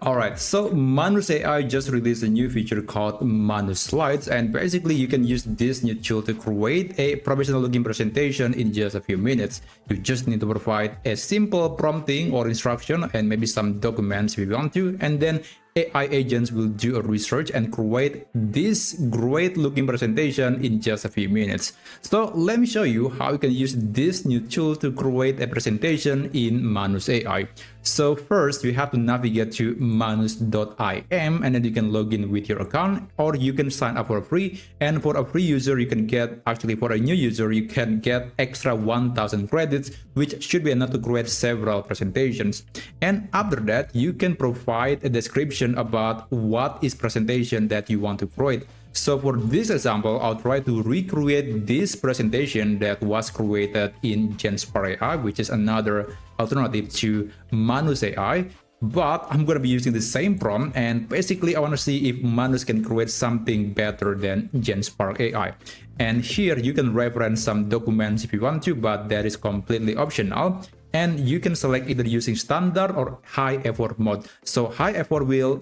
Alright, so Manus AI just released a new feature called Manus Slides, and basically you can use this new tool to create a professional looking presentation in just a few minutes. You just need to provide a simple prompting or instruction and maybe some documents if you want to, and then AI agents will do a research and create this great looking presentation in just a few minutes. So let me show you how you can use this new tool to create a presentation in Manus AI. So first we have to navigate to manus.im, and then you can log in with your account, or you can sign up for free. And for a free user, you can get, actually for a new user, you can get extra 1000 credits, which should be enough to create several presentations. And after that, you can provide a description about what is presentation that you want to create. So for this example, I'll try to recreate this presentation that was created in Genspark AI, which is another alternative to Manus AI. But I'm going to be using the same prompt, and basically I want to see if Manus can create something better than Genspark AI. And here you can reference some documents if you want to, but that is completely optional. And you can select either using standard or high effort mode. So high effort will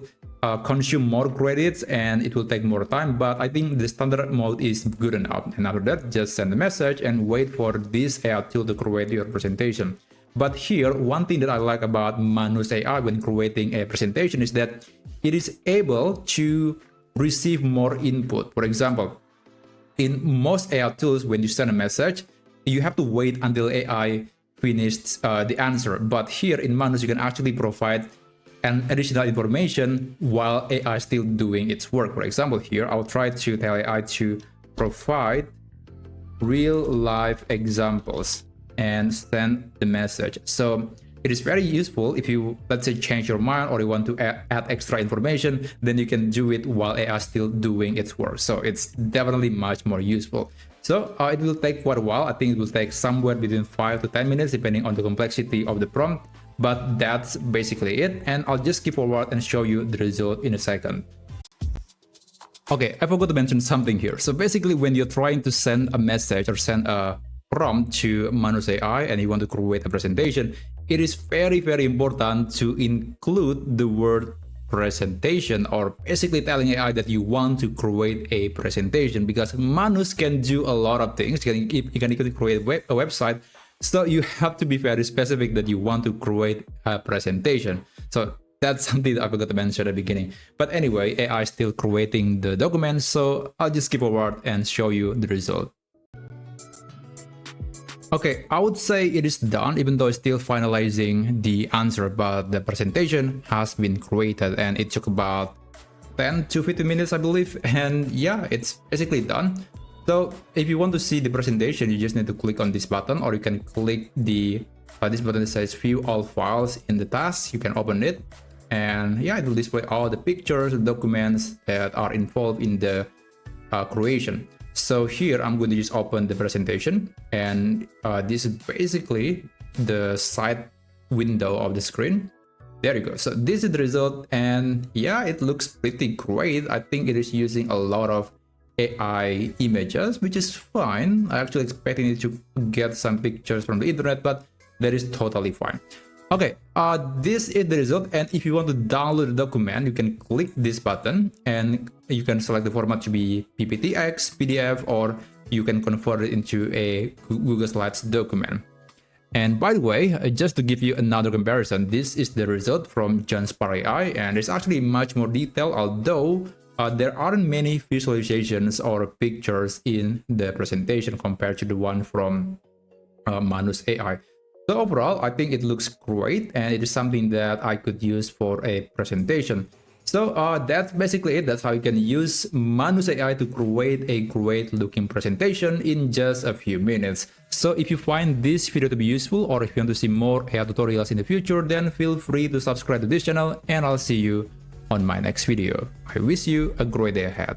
consume more credits and it will take more time, but I think the standard mode is good enough. And after that, just send a message and wait for this AI tool to create your presentation. But here, one thing that I like about Manus AI when creating a presentation is that it is able to receive more input. For example, in most AI tools, when you send a message, you have to wait until AI finished the answer. But here in Manus, you can actually provide an additional information while AI is still doing its work. For example, here I'll try to tell AI to provide real life examples and send the message. So it is very useful if you, let's say, change your mind or you want to add extra information, then you can do it while AI is still doing its work. So it's definitely much more useful. So it will take quite a while. I think it will take somewhere between 5 to 10 minutes depending on the complexity of the prompt. But that's basically it, and I'll just skip forward and show you the result in a second. Okay, I forgot to mention something here. So basically, when you're trying to send a message or send a prompt to Manus AI and you want to create a presentation, it is very, very important to include the word presentation, or basically telling AI that you want to create a presentation, because Manus can do a lot of things. You can even create a website. So you have to be very specific that you want to create a presentation. So that's something that I forgot to mention at the beginning. But anyway, AI is still creating the documents, so I'll just skip forward and show you the result. Okay, I would say it is done, even though it's still finalizing the answer, but the presentation has been created and it took about 10 to 15 minutes, I believe. And yeah, it's basically done. So if you want to see the presentation, you just need to click on this button, or you can click the this button that says view all files in the task. You can open it, and yeah, it will display all the pictures, the documents that are involved in the creation. So here I'm going to just open the presentation, and this is basically the side window of the screen. There you go. So this is the result, and yeah, it looks pretty great. I think it is using a lot of AI images, which is fine. I actually expecting it to get some pictures from the internet, but that is totally fine. Okay, this is the result, and if you want to download the document, you can click this button and you can select the format to be PPTX, PDF, or you can convert it into a Google Slides document. And by the way, just to give you another comparison, this is the result from Genspark AI, and it's actually much more detailed, although there aren't many visualizations or pictures in the presentation compared to the one from Manus AI. So overall, I think it looks great, and it is something that I could use for a presentation. So that's basically it. That's how you can use Manus AI to create a great looking presentation in just a few minutes. So if you find this video to be useful, or if you want to see more AI tutorials in the future, then feel free to subscribe to this channel, and I'll see you on my next video. I wish you a great day ahead.